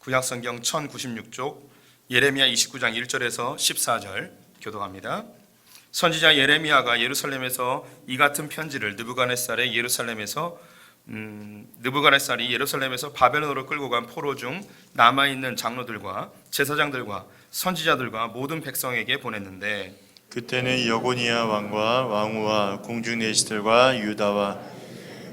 구약성경 1096쪽 예레미야 29장 1절에서 14절 교독합니다. 선지자 예레미야가 예루살렘에서 이 같은 편지를 느부갓네살이 예루살렘에서 바벨론으로 끌고 간 포로 중 남아있는 장로들과 제사장들과 선지자들과 모든 백성에게 보냈는데, 그때는 여고니아 왕과 왕후와 공중 내시들과 유다와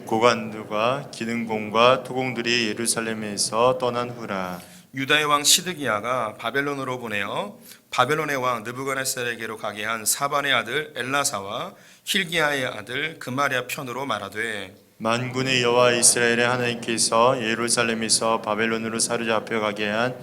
고관들과 기능공과 토공들이 예루살렘에서 떠난 후라. 유다의 왕 시드기야가 바벨론으로 보내어 바벨론의 왕 느부갓네살에게로 가게 한 사반의 아들 엘라사와 힐기야의 아들 그마랴 편으로 말하되, 만군의 여호와 이스라엘의 하나님께서 예루살렘에서 바벨론으로 사로잡혀 가게 한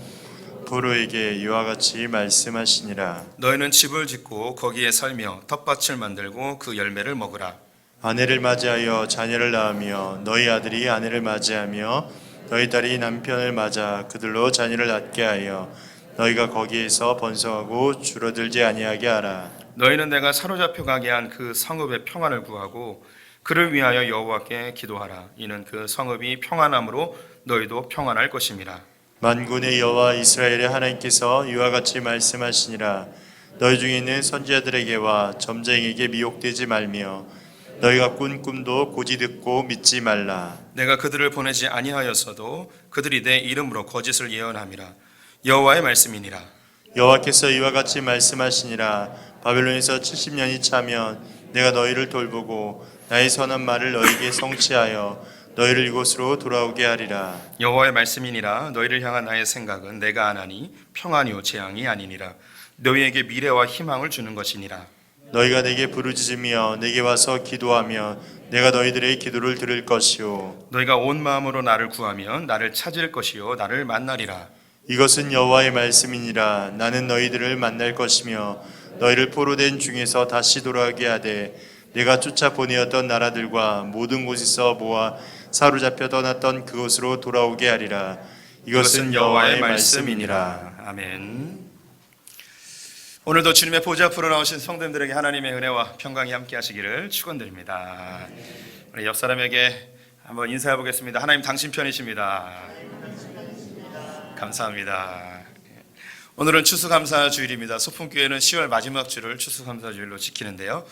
포로에게 이와 같이 말씀하시니라. 너희는 집을 짓고 거기에 살며 텃밭을 만들고 그 열매를 먹으라. 아내를 맞이하여 자녀를 낳으며 너희 아들이 아내를 맞이하며 너희 딸이 남편을 맞아 그들로 자녀를 낳게 하여 너희가 거기에서 번성하고 줄어들지 아니하게 하라. 너희는 내가 사로잡혀 가게 한 그 성읍의 평안을 구하고 그를 위하여 여호와께 기도하라. 이는 그 성읍이 평안함으로 너희도 평안할 것임이라. 만군의 여호와 이스라엘의 하나님께서 이와 같이 말씀하시니라. 너희 중에 있는 선지자들에게와 점쟁이에게 미혹되지 말며 너희가 꾼 꿈도 고지 듣고 믿지 말라. 내가 그들을 보내지 아니하였어도 그들이 내 이름으로 거짓을 예언함이라. 여호와의 말씀이니라. 여호와께서 이와 같이 말씀하시니라. 바벨론에서 70년이 차면 내가 너희를 돌보고 나의 선한 말을 너희에게 성취하여 너희를 이곳으로 돌아오게 하리라. 여호와의 말씀이니라. 너희를 향한 나의 생각은 내가 안하니 평안이요 재앙이 아니니라. 너희에게 미래와 희망을 주는 것이니라. 너희가 내게 부르짖으며 내게 와서 기도하며 내가 너희들의 기도를 들을 것이요 너희가 온 마음으로 나를 구하면 나를 찾을 것이요 나를 만나리라. 이것은 여호와의 말씀이니라. 나는 너희들을 만날 것이며 너희를 포로된 중에서 다시 돌아오게 하되 내가 쫓아 보내었던 나라들과 모든 곳에서 모아 사로잡혀 떠났던 그곳으로 돌아오게 하리라. 이것은 여호와의 말씀이니라. 아멘. 오늘도 주님의 보좌 앞으로 나오신 성도님들에게 하나님의 은혜와 평강이 함께 하시기를 축원드립니다. 우리 옆 사람에게 한번 인사해 보겠습니다. 하나님 당신 편이십니다. 감사합니다. 오늘은 추수감사주일입니다. 소풍교회는 10월 마지막 주를 추수감사주일로 지키는데요.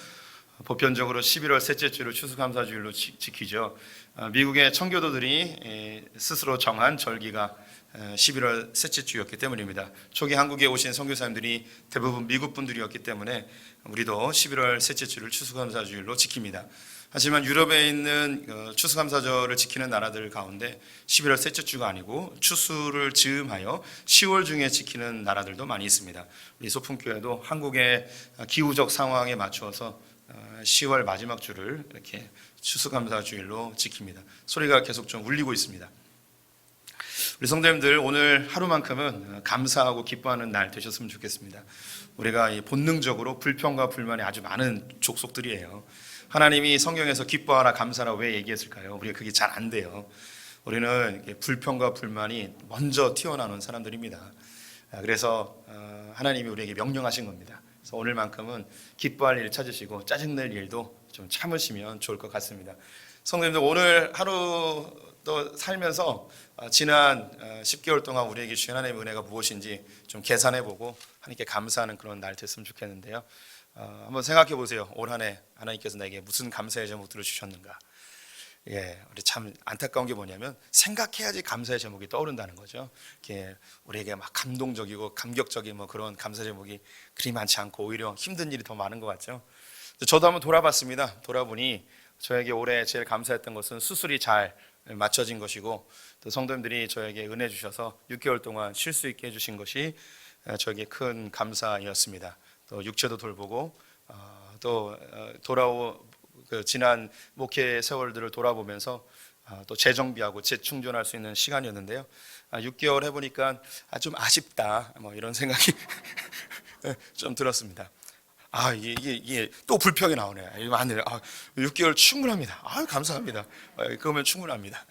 보편적으로 11월 셋째 주를 추수감사주일로 지키죠. 미국의 청교도들이 스스로 정한 절기가 11월 셋째 주였기 때문입니다. 초기 한국에 오신 선교사님들이 대부분 미국 분들이었기 때문에 우리도 11월 셋째 주를 추수감사주일로 지킵니다. 하지만 유럽에 있는 추수감사절을 지키는 나라들 가운데 11월 셋째 주가 아니고 추수를 즈음하여 10월 중에 지키는 나라들도 많이 있습니다. 우리 소풍교회도 한국의 기후적 상황에 맞추어서 10월 마지막 주를 이렇게 추수감사주일로 지킵니다. 소리가 계속 좀 울리고 있습니다. 우리 성도님들, 오늘 하루만큼은 감사하고 기뻐하는 날 되셨으면 좋겠습니다. 우리가 본능적으로 불평과 불만이 아주 많은 족속들이에요. 하나님이 성경에서 기뻐하라 감사하라 왜 얘기했을까요? 우리가 그게 잘 안 돼요. 우리는 불평과 불만이 먼저 튀어나오는 사람들입니다. 그래서 하나님이 우리에게 명령하신 겁니다. 그래서 오늘만큼은 기뻐할 일 찾으시고 짜증낼 일도 좀 참으시면 좋을 것 같습니다. 성도님들, 오늘 하루도 살면서 지난 10개월 동안 우리에게 주신 하나님의 은혜가 무엇인지 좀 계산해보고 하나님께 감사하는 그런 날 됐으면 좋겠는데요. 한번 생각해 보세요. 올 한 해 하나님께서 나에게 무슨 감사의 제목들을 주셨는가. 우리 참 안타까운 게 뭐냐면 생각해야지 감사의 제목이 떠오른다는 거죠. 우리에게 막 감동적이고 감격적인 그런 감사 제목이 그리 많지 않고 오히려 힘든 일이 더 많은 것 같죠. 저도 한번 돌아봤습니다. 돌아보니 저에게 올해 제일 감사했던 것은 수술이 잘 맞춰진 것이고, 또 성도님들이 저에게 은혜 주셔서 6개월 동안 쉴 수 있게 해주신 것이 저에게 큰 감사였습니다. 또 육체도 돌보고 또 지난 목회 세월들을 돌아보면서 또 재정비하고 재충전할 수 있는 시간이었는데요. 6개월 해보니까 좀 아쉽다 이런 생각이 좀 들었습니다. 이게 또 불평이 나오네. 이거 안 돼요. 6개월 충분합니다. 감사합니다. 그러면 충분합니다.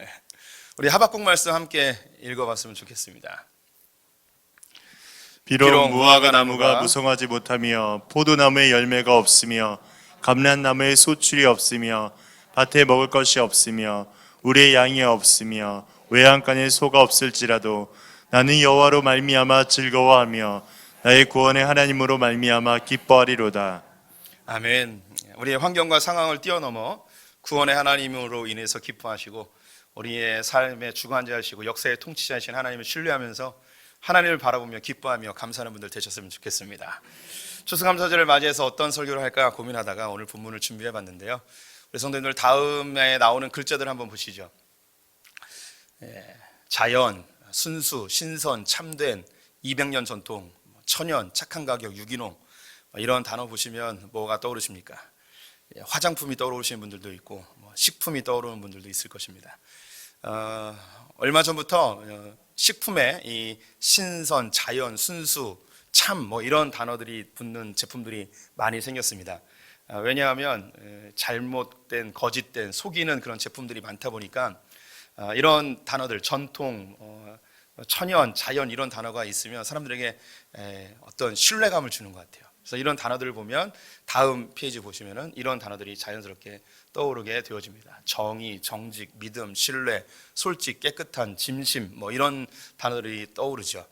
우리 하박국 말씀 함께 읽어봤으면 좋겠습니다. 비록 무화과 나무가 무성하지 못하며 포도나무에 열매가 없으며 감람나무에 소출이 없으며 밭에 먹을 것이 없으며 우리의 양이 없으며 외양간에 소가 없을지라도 나는 여호와로 말미암아 즐거워하며 나의 구원의 하나님으로 말미암아 기뻐하리로다. 아멘. 우리의 환경과 상황을 뛰어넘어 구원의 하나님으로 인해서 기뻐하시고 우리의 삶의 주관자이시고 역사의 통치자이신 하나님을 신뢰하면서 하나님을 바라보며 기뻐하며 감사하는 분들 되셨으면 좋겠습니다. 추수감사절을 맞이해서 어떤 설교를 할까 고민하다가 오늘 본문을 준비해 봤는데요. 우리 성도님들 다음에 나오는 글자들 한번 보시죠. 자연, 순수, 신선, 참된, 200년 전통, 천연, 착한 가격, 유기농, 이런 단어 보시면 뭐가 떠오르십니까? 화장품이 떠오르시는 분들도 있고 식품이 떠오르는 분들도 있을 것입니다. 얼마 전부터 식품에 이 신선, 자연, 순수, 참 이런 단어들이 붙는 제품들이 많이 생겼습니다. 왜냐하면 잘못된, 거짓된, 속이는 그런 제품들이 많다 보니까 이런 단어들, 전통, 천연, 자연 이런 단어가 있으면 사람들에게 어떤 신뢰감을 주는 것 같아요. 그래서 이런 단어들을 보면 다음 페이지 보시면은 이런 단어들이 자연스럽게 떠오르게 되어집니다. 정의, 정직, 믿음, 신뢰, 솔직, 깨끗한, 진심 이런 단어들이 떠오르죠.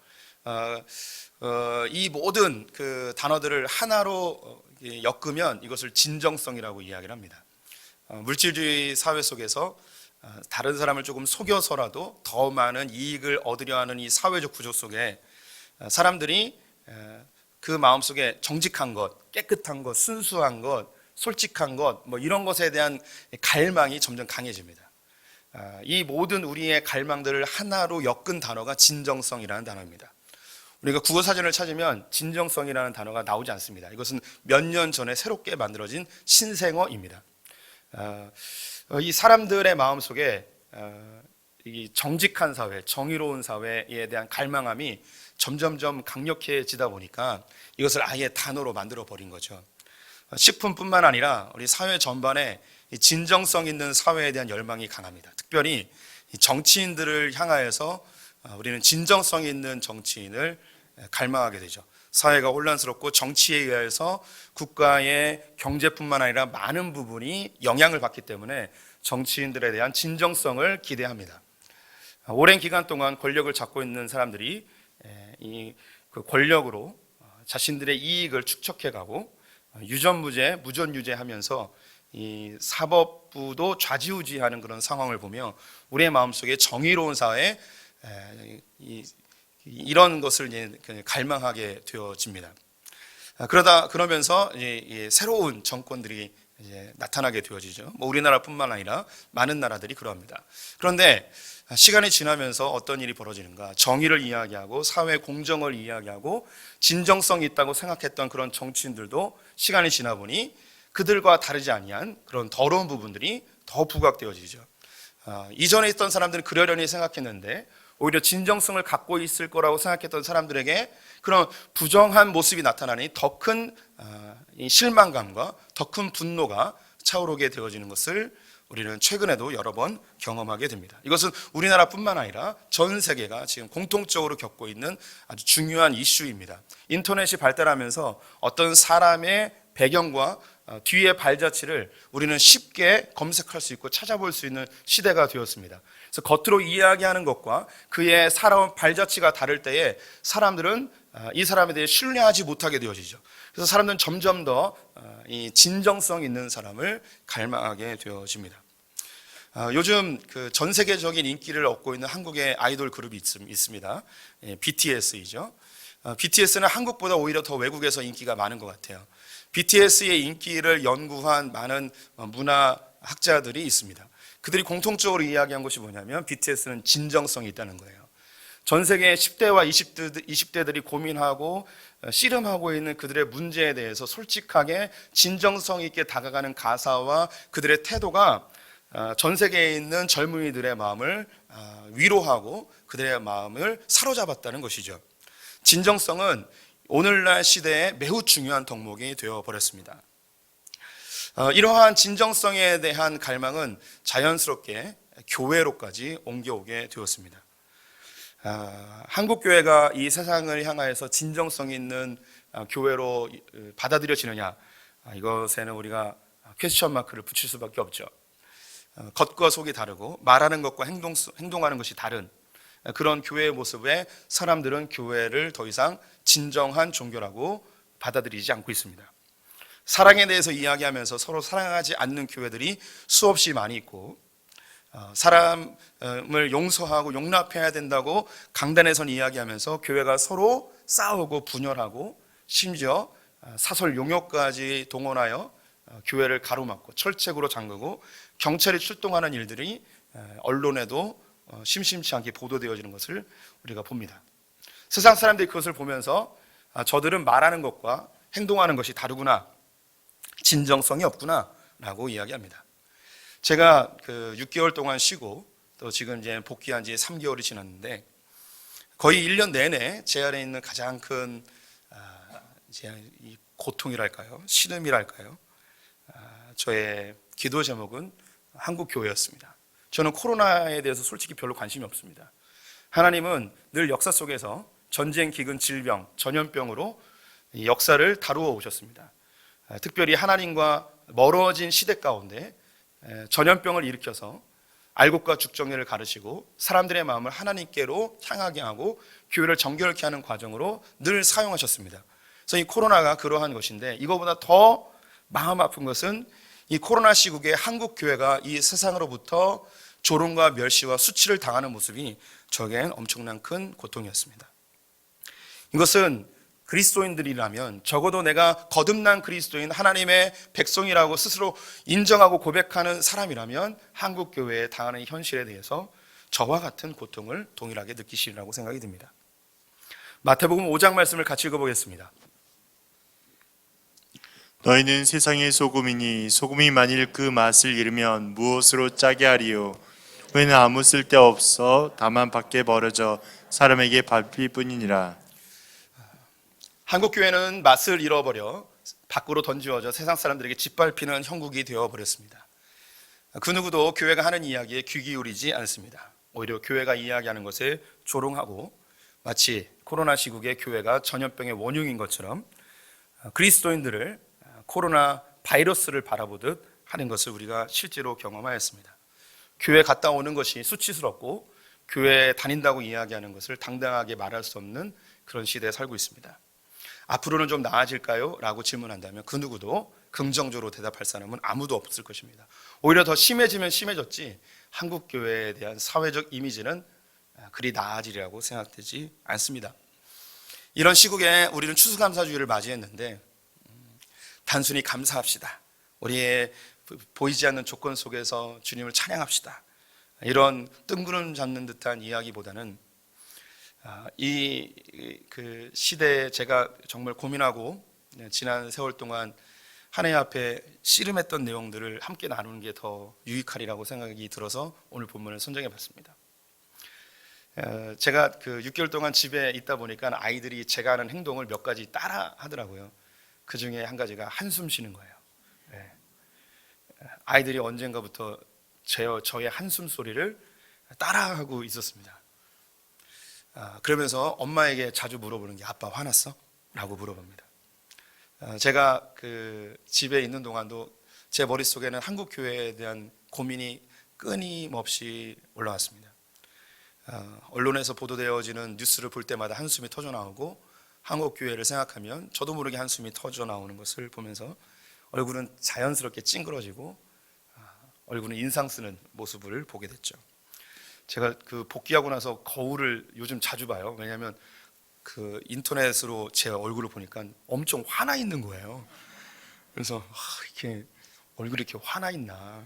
이 모든 그 단어들을 하나로 엮으면 이것을 진정성이라고 이야기를 합니다. 물질주의 사회 속에서 다른 사람을 조금 속여서라도 더 많은 이익을 얻으려 하는 이 사회적 구조 속에 사람들이 그 마음속에 정직한 것, 깨끗한 것, 순수한 것, 솔직한 것 이런 것에 대한 갈망이 점점 강해집니다. 이 모든 우리의 갈망들을 하나로 엮은 단어가 진정성이라는 단어입니다. 우리가 국어사전을 찾으면 진정성이라는 단어가 나오지 않습니다. 이것은 몇 년 전에 새롭게 만들어진 신생어입니다. 이 사람들의 마음속에 이 정직한 사회, 정의로운 사회에 대한 갈망함이 점점점 강력해지다 보니까 이것을 아예 단어로 만들어 버린 거죠. 식품뿐만 아니라 우리 사회 전반에 진정성 있는 사회에 대한 열망이 강합니다. 특별히 정치인들을 향하여서 우리는 진정성 있는 정치인을 갈망하게 되죠. 사회가 혼란스럽고 정치에 의해서 국가의 경제뿐만 아니라 많은 부분이 영향을 받기 때문에 정치인들에 대한 진정성을 기대합니다. 오랜 기간 동안 권력을 잡고 있는 사람들이 그 권력으로 자신들의 이익을 축적해가고 유전무죄, 무전유죄하면서 이 사법부도 좌지우지하는 그런 상황을 보며 우리의 마음속에 정의로운 사회 이런 것을 갈망하게 되어집니다. 그러면서 새로운 정권들이 나타나게 되어지죠. 우리나라뿐만 아니라 많은 나라들이 그러합니다. 그런데 시간이 지나면서 어떤 일이 벌어지는가? 정의를 이야기하고 사회 공정을 이야기하고 진정성이 있다고 생각했던 그런 정치인들도 시간이 지나 보니 그들과 다르지 아니한 그런 더러운 부분들이 더 부각되어지죠. 이전에 있던 사람들은 그러려니 생각했는데 오히려 진정성을 갖고 있을 거라고 생각했던 사람들에게 그런 부정한 모습이 나타나니 더 큰 실망감과 더 큰 분노가 차오르게 되어지는 것을 우리는 최근에도 여러 번 경험하게 됩니다. 이것은 우리나라뿐만 아니라 전 세계가 지금 공통적으로 겪고 있는 아주 중요한 이슈입니다. 인터넷이 발달하면서 어떤 사람의 배경과 뒤의 발자취를 우리는 쉽게 검색할 수 있고 찾아볼 수 있는 시대가 되었습니다. 그래서 겉으로 이야기하는 것과 그의 살아온 발자취가 다를 때에 사람들은 이 사람에 대해 신뢰하지 못하게 되어지죠. 그래서 사람들은 점점 더 이 진정성 있는 사람을 갈망하게 되어집니다. 요즘 그 전 세계적인 인기를 얻고 있는 한국의 아이돌 그룹이 있습니다. BTS이죠. BTS는 한국보다 오히려 더 외국에서 인기가 많은 것 같아요. BTS의 인기를 연구한 많은 문화학자들이 있습니다. 그들이 공통적으로 이야기한 것이 뭐냐면 BTS는 진정성이 있다는 거예요. 전 세계의 10대와 20대들이 고민하고 씨름하고 있는 그들의 문제에 대해서 솔직하게 진정성 있게 다가가는 가사와 그들의 태도가 전 세계에 있는 젊은이들의 마음을 위로하고 그들의 마음을 사로잡았다는 것이죠. 진정성은 오늘날 시대에 매우 중요한 덕목이 되어버렸습니다. 이러한 진정성에 대한 갈망은 자연스럽게 교회로까지 옮겨오게 되었습니다. 한국교회가 이 세상을 향하여서 진정성 있는 교회로 받아들여지느냐, 이것에는 우리가 퀘스천 마크를 붙일 수밖에 없죠. 겉과 속이 다르고 말하는 것과 행동하는 것이 다른 그런 교회의 모습에 사람들은 교회를 더 이상 진정한 종교라고 받아들이지 않고 있습니다. 사랑에 대해서 이야기하면서 서로 사랑하지 않는 교회들이 수없이 많이 있고, 사람을 용서하고 용납해야 된다고 강단에선 이야기하면서 교회가 서로 싸우고 분열하고 심지어 사설 용역까지 동원하여 교회를 가로막고 철책으로 잠그고 경찰이 출동하는 일들이 언론에도 심심치 않게 보도되어지는 것을 우리가 봅니다. 세상 사람들이 그것을 보면서 저들은 말하는 것과 행동하는 것이 다르구나, 진정성이 없구나 라고 이야기합니다. 제가 6개월 동안 쉬고 또 지금 이제 복귀한 지 3개월이 지났는데 거의 1년 내내 제 안에 있는 가장 큰 이 고통이랄까요, 신음이랄까요, 저의 기도 제목은 한국 교회였습니다. 저는 코로나에 대해서 솔직히 별로 관심이 없습니다. 하나님은 늘 역사 속에서 전쟁, 기근, 질병, 전염병으로 이 역사를 다루어 오셨습니다. 특별히 하나님과 멀어진 시대 가운데 전염병을 일으켜서 알곡과 죽정리를 가르치고 사람들의 마음을 하나님께로 향하게 하고 교회를 정결케 하는 과정으로 늘 사용하셨습니다. 그래서 이 코로나가 그러한 것인데, 이거보다 더 마음 아픈 것은 이 코로나 시국에 한국 교회가 이 세상으로부터 조롱과 멸시와 수치를 당하는 모습이 저에겐 엄청난 큰 고통이었습니다. 이것은 그리스도인들이라면, 적어도 내가 거듭난 그리스도인 하나님의 백성이라고 스스로 인정하고 고백하는 사람이라면 한국 교회에 당하는 현실에 대해서 저와 같은 고통을 동일하게 느끼시리라고 생각이 듭니다. 마태복음 5장 말씀을 같이 읽어보겠습니다. 너희는 세상의 소금이니 소금이 만일 그 맛을 잃으면 무엇으로 짜게 하리요? 그는 아무 쓸데 없어 다만 밖에 버려져 사람에게 밟힐 뿐이니라. 한국 교회는 맛을 잃어버려 밖으로 던지워져 세상 사람들에게 짓밟히는 형국이 되어버렸습니다. 그 누구도 교회가 하는 이야기에 귀 기울이지 않습니다. 오히려 교회가 이야기하는 것에 조롱하고, 마치 코로나 시국에 교회가 전염병의 원흉인 것처럼 그리스도인들을 코로나 바이러스를 바라보듯 하는 것을 우리가 실제로 경험하였습니다. 교회 갔다 오는 것이 수치스럽고 교회에 다닌다고 이야기하는 것을 당당하게 말할 수 없는 그런 시대에 살고 있습니다. 앞으로는 좀 나아질까요? 라고 질문한다면 그 누구도 긍정적으로 대답할 사람은 아무도 없을 것입니다. 오히려 더 심해지면 심해졌지 한국 교회에 대한 사회적 이미지는 그리 나아지리라고 생각되지 않습니다. 이런 시국에 우리는 추수감사주의를 맞이했는데, 단순히 감사합시다, 우리의 보이지 않는 조건 속에서 주님을 찬양합시다, 이런 뜬구름 잡는 듯한 이야기보다는 그 시대에 제가 정말 고민하고 지난 세월 동안 하나님 앞에 씨름했던 내용들을 함께 나누는 게 더 유익하리라고 생각이 들어서 오늘 본문을 선정해 봤습니다. 제가 6개월 동안 집에 있다 보니까 아이들이 제가 하는 행동을 몇 가지 따라 하더라고요. 그 중에 한 가지가 한숨 쉬는 거예요. 아이들이 언젠가부터 저의 한숨 소리를 따라하고 있었습니다. 그러면서 엄마에게 자주 물어보는 게, 아빠 화났어? 라고 물어봅니다. 제가 집에 있는 동안도 제 머릿속에는 한국 교회에 대한 고민이 끊임없이 올라왔습니다. 언론에서 보도되어지는 뉴스를 볼 때마다 한숨이 터져 나오고, 한국 교회를 생각하면 저도 모르게 한숨이 터져 나오는 것을 보면서 얼굴은 자연스럽게 찡그러지고 얼굴은 인상 쓰는 모습을 보게 됐죠. 제가 복귀하고 나서 거울을 요즘 자주 봐요. 왜냐하면 인터넷으로 제 얼굴을 보니까 엄청 화나 있는 거예요. 그래서 이렇게 얼굴이 이렇게 화나 있나.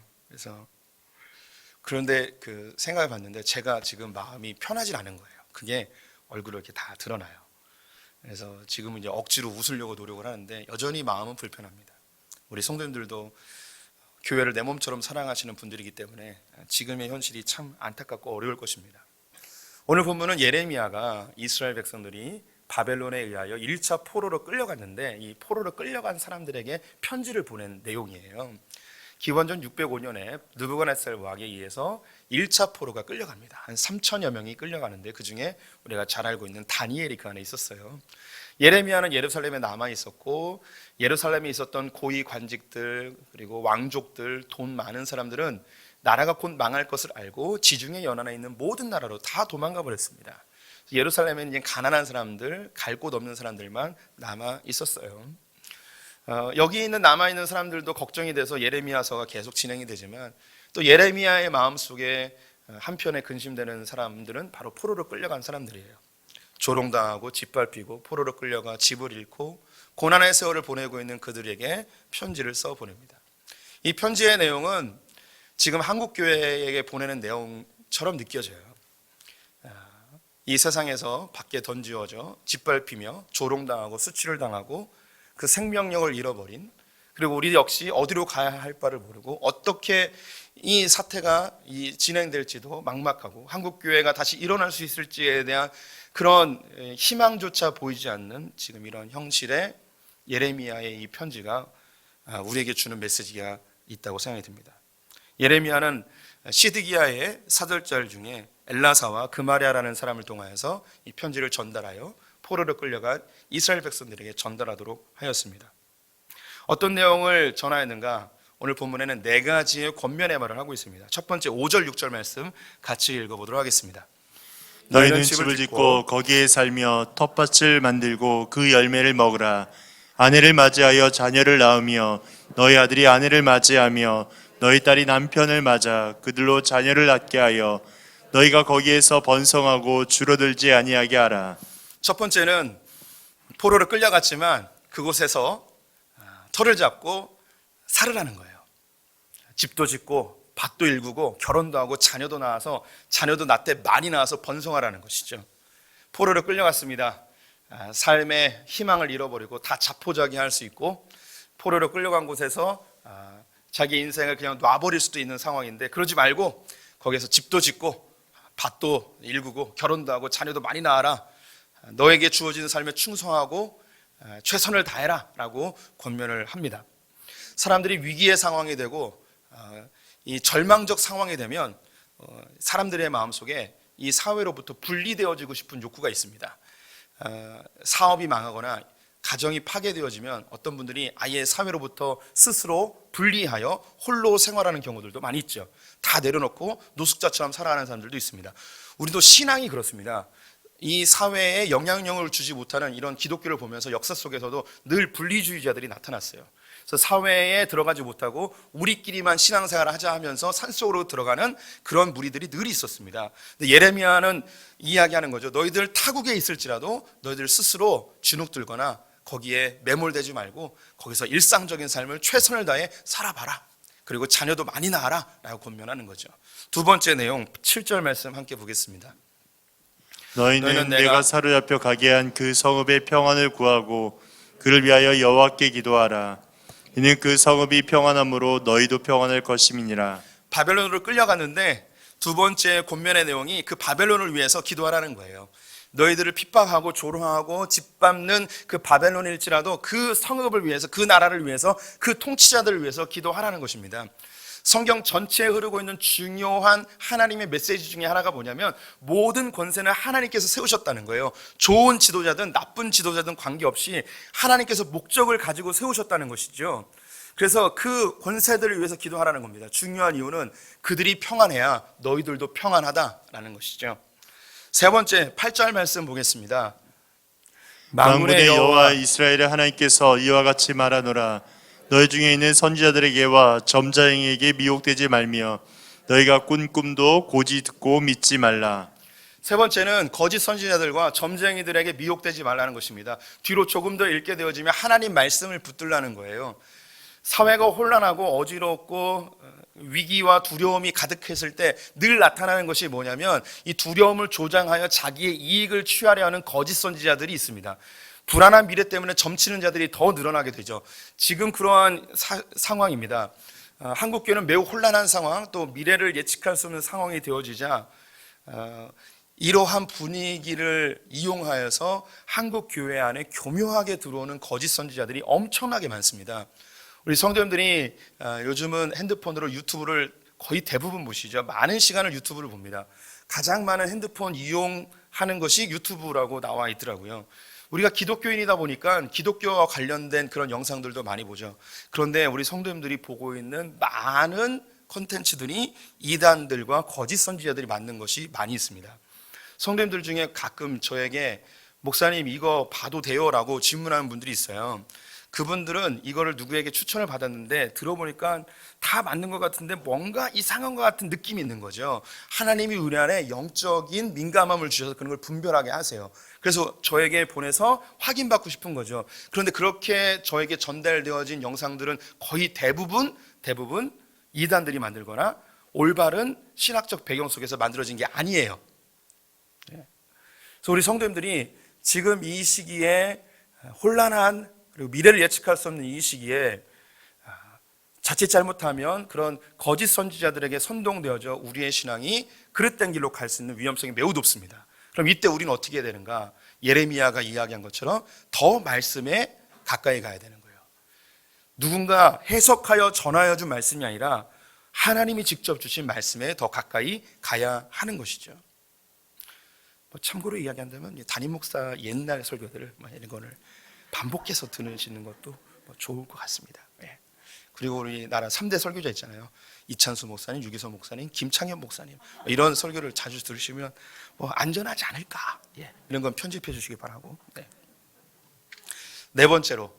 그런데 생각해 봤는데 제가 지금 마음이 편하지 않은 거예요. 그게 얼굴을 이렇게 다 드러나요. 그래서 지금은 이제 억지로 웃으려고 노력을 하는데 여전히 마음은 불편합니다. 우리 성도님들도 교회를 내 몸처럼 사랑하시는 분들이기 때문에 지금의 현실이 참 안타깝고 어려울 것입니다. 오늘 본문은 예레미야가 이스라엘 백성들이 바벨론에 의하여 1차 포로로 끌려갔는데, 이 포로로 끌려간 사람들에게 편지를 보낸 내용이에요. 기원전 605년에 느부갓네살 왕에 의해서 1차 포로가 끌려갑니다. 한 3천여 명이 끌려가는데 그 중에 우리가 잘 알고 있는 다니엘이 그 안에 있었어요. 예레미야는 예루살렘에 남아 있었고, 예루살렘에 있었던 고위 관직들 그리고 왕족들, 돈 많은 사람들은 나라가 곧 망할 것을 알고 지중해 연안에 있는 모든 나라로 다 도망가 버렸습니다. 예루살렘에는 이제 가난한 사람들, 갈 곳 없는 사람들만 남아 있었어요. 여기 있는 남아 있는 사람들도 걱정이 돼서 예레미야서가 계속 진행이 되지만 또 예레미야의 마음속에 한편에 근심되는 사람들은 바로 포로로 끌려간 사람들이에요. 조롱당하고 짓밟히고 포로로 끌려가 집을 잃고 고난의 세월을 보내고 있는 그들에게 편지를 써 보냅니다. 이 편지의 내용은 지금 한국교회에게 보내는 내용처럼 느껴져요. 이 세상에서 밖에 던지워져 짓밟히며 조롱당하고 수치를 당하고 그 생명력을 잃어버린, 그리고 우리 역시 어디로 가야 할 바를 모르고 어떻게 이 사태가 진행될지도 막막하고 한국교회가 다시 일어날 수 있을지에 대한 그런 희망조차 보이지 않는 지금 이런 형실의 예레미야의 이 편지가 우리에게 주는 메시지가 있다고 생각이 듭니다. 예레미야는 시드기야의 사절자들 중에 엘라사와 그마랴라는 사람을 통하여서 이 편지를 전달하여 포로로 끌려간 이스라엘 백성들에게 전달하도록 하였습니다. 어떤 내용을 전하였는가? 오늘 본문에는 네 가지의 권면의 말을 하고 있습니다. 첫 번째 5절 6절 말씀 같이 읽어보도록 하겠습니다. 너희는 집을 짓고 거기에 살며 텃밭을 만들고 그 열매를 먹으라. 아내를 맞이하여 자녀를 낳으며 너희 아들이 아내를 맞이하며 너희 딸이 남편을 맞아 그들로 자녀를 낳게 하여 너희가 거기에서 번성하고 줄어들지 아니하게 하라. 첫 번째는 포로로 끌려갔지만 그곳에서 터를 잡고 살으라는 거예요. 집도 짓고 밭도 일구고 결혼도 하고 자녀도 낳아서 자녀도 낳되 많이 낳아서 번성하라는 것이죠. 포로로 끌려갔습니다. 삶의 희망을 잃어버리고 다 자포자기할 수 있고 포로로 끌려간 곳에서 자기 인생을 그냥 놔버릴 수도 있는 상황인데 그러지 말고 거기에서 집도 짓고 밭도 일구고 결혼도 하고 자녀도 많이 낳아라. 너에게 주어지는 삶에 충성하고 최선을 다해라 라고 권면을 합니다. 사람들이 위기의 상황이 되고 이 절망적 상황이 되면 사람들의 마음속에 이 사회로부터 분리되어지고 싶은 욕구가 있습니다. 사업이 망하거나 가정이 파괴되어지면 어떤 분들이 아예 사회로부터 스스로 분리하여 홀로 생활하는 경우들도 많이 있죠. 다 내려놓고 노숙자처럼 살아가는 사람들도 있습니다. 우리도 신앙이 그렇습니다. 이 사회에 영향력을 주지 못하는 이런 기독교를 보면서 역사 속에서도 늘 분리주의자들이 나타났어요. 그래서 사회에 들어가지 못하고 우리끼리만 신앙생활을 하자 하면서 산속으로 들어가는 그런 무리들이 늘 있었습니다. 근데 예레미야는 이야기하는 거죠. 너희들 타국에 있을지라도 너희들 스스로 주눅들거나 거기에 매몰되지 말고 거기서 일상적인 삶을 최선을 다해 살아봐라. 그리고 자녀도 많이 낳아라 라고 권면하는 거죠. 두 번째 내용 7절 말씀 함께 보겠습니다. 너희는 내가 사로잡혀 가게 한 그 성읍의 평안을 구하고 그를 위하여 여호와께 기도하라. 이는 그 성읍이 평안함으로 너희도 평안할 것임이니라. 바벨론으로 끌려갔는데 두 번째 권면의 내용이 그 바벨론을 위해서 기도하라는 거예요. 너희들을 핍박하고 조롱하고 짓밟는 그 바벨론일지라도 그 성읍을 위해서, 그 나라를 위해서, 그 통치자들을 위해서 기도하라는 것입니다. 성경 전체에 흐르고 있는 중요한 하나님의 메시지 중에 하나가 뭐냐면 모든 권세는 하나님께서 세우셨다는 거예요. 좋은 지도자든 나쁜 지도자든 관계없이 하나님께서 목적을 가지고 세우셨다는 것이죠. 그래서 그 권세들을 위해서 기도하라는 겁니다. 중요한 이유는 그들이 평안해야 너희들도 평안하다라는 것이죠. 세 번째 8절 말씀 보겠습니다. 만군의 여호와 이스라엘의 하나님께서 이와 같이 말하노라. 너희 중에 있는 선지자들에게와 점자행에게 미혹되지 말며 너희가 꾼 꿈도 고지 듣고 믿지 말라. 세 번째는 거짓 선지자들과 점쟁이들에게 미혹되지 말라는 것입니다. 뒤로 조금 더 읽게 되어지면 하나님 말씀을 붙들라는 거예요. 사회가 혼란하고 어지럽고 위기와 두려움이 가득했을 때 늘 나타나는 것이 뭐냐면 이 두려움을 조장하여 자기의 이익을 취하려 하는 거짓 선지자들이 있습니다. 불안한 미래 때문에 점치는 자들이 더 늘어나게 되죠. 지금 그러한 상황입니다. 한국교회는 매우 혼란한 상황, 또 미래를 예측할 수 없는 상황이 되어지자 이러한 분위기를 이용하여서 한국교회 안에 교묘하게 들어오는 거짓 선지자들이 엄청나게 많습니다. 우리 성도님들이 요즘은 핸드폰으로 유튜브를 거의 대부분 보시죠. 많은 시간을 유튜브를 봅니다. 가장 많은 핸드폰 이용하는 것이 유튜브라고 나와 있더라고요. 우리가 기독교인이다 보니까 기독교와 관련된 그런 영상들도 많이 보죠. 그런데 우리 성도님들이 보고 있는 많은 콘텐츠들이 이단들과 거짓 선지자들이 만든 것이 많이 있습니다. 성도님들 중에 가끔 저에게 목사님 이거 봐도 돼요? 라고 질문하는 분들이 있어요. 그분들은 이거를 누구에게 추천을 받았는데 들어보니까 다 맞는 것 같은데 뭔가 이상한 것 같은 느낌이 있는 거죠. 하나님이 우리 안에 영적인 민감함을 주셔서 그런 걸 분별하게 하세요. 그래서 저에게 보내서 확인받고 싶은 거죠. 그런데 그렇게 저에게 전달되어진 영상들은 거의 대부분 이단들이 만들거나 올바른 신학적 배경 속에서 만들어진 게 아니에요. 그래서 우리 성도님들이 지금 이 시기에 혼란한 그리고 미래를 예측할 수 없는 이 시기에 자칫 잘못하면 그런 거짓 선지자들에게 선동되어져 우리의 신앙이 그릇된 길로 갈 수 있는 위험성이 매우 높습니다. 그럼 이때 우리는 어떻게 해야 되는가? 예레미야가 이야기한 것처럼 더 말씀에 가까이 가야 되는 거예요. 누군가 해석하여 전하여 준 말씀이 아니라 하나님이 직접 주신 말씀에 더 가까이 가야 하는 것이죠. 참고로 이야기한다면 담임 목사 옛날 설교들을 이런 거를 반복해서 들으시는 것도 좋을 것 같습니다. 그리고 우리나라 3대 설교자 있잖아요. 이찬수 목사님, 유기서 목사님, 김창현 목사님 이런 설교를 자주 들으시면 안전하지 않을까 이런 건 편집해 주시기 바라고. 네 번째로